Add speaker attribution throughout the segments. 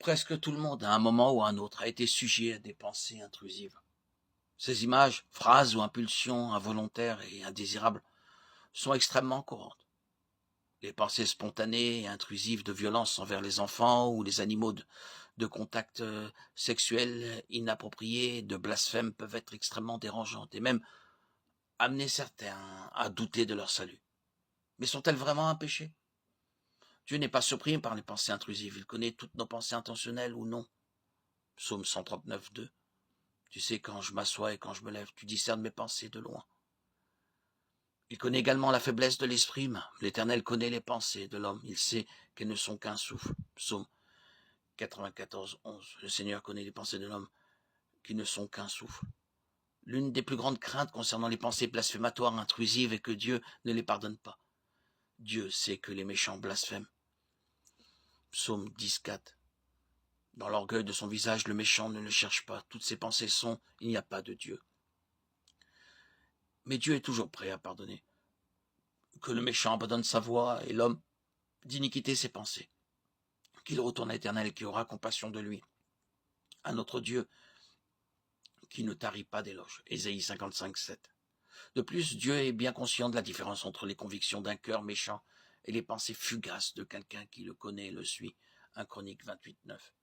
Speaker 1: Presque tout le monde, à un moment ou à un autre, a été sujet à des pensées intrusives. Ces images, phrases ou impulsions involontaires et indésirables sont extrêmement courantes. Les pensées spontanées et intrusives de violence envers les enfants ou les animaux de contact sexuel inapproprié, de blasphème peuvent être extrêmement dérangeantes et même amener certains à douter de leur salut. Mais sont-elles vraiment un péché? Dieu n'est pas surpris par les pensées intrusives, il connaît toutes nos pensées intentionnelles ou non. Psaume 139, 2. Tu sais quand je m'assois et quand je me lève, tu discernes mes pensées de loin. Il connaît également la faiblesse de l'esprit humain. L'Éternel connaît les pensées de l'homme, il sait qu'elles ne sont qu'un souffle. Psaume 94, 11. Le Seigneur connaît les pensées de l'homme qui ne sont qu'un souffle. L'une des plus grandes craintes concernant les pensées blasphématoires, intrusives, est que Dieu ne les pardonne pas. Dieu sait que les méchants blasphèment. Psaume 10, 4. Dans l'orgueil de son visage, le méchant ne le cherche pas. Toutes ses pensées sont « il n'y a pas de Dieu ». Mais Dieu est toujours prêt à pardonner. Que le méchant abandonne sa voie et l'homme d'iniquité ses pensées. Qu'il retourne à l'Éternel qui aura compassion de lui. À notre Dieu qui ne tarit pas d'éloges. Ésaïe 55, 7. De plus, Dieu est bien conscient de la différence entre les convictions d'un cœur méchant et les pensées fugaces de quelqu'un qui le connaît et le suit. 1 Chronique 28, 9.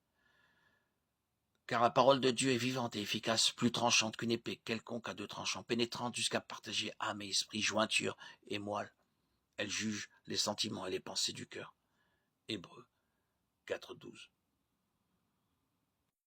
Speaker 1: Car la parole de Dieu est vivante et efficace, plus tranchante qu'une épée quelconque à deux tranchants, pénétrante jusqu'à partager âme et esprit, jointure et moelle. Elle juge les sentiments et les pensées du cœur. Hébreux 4, 12.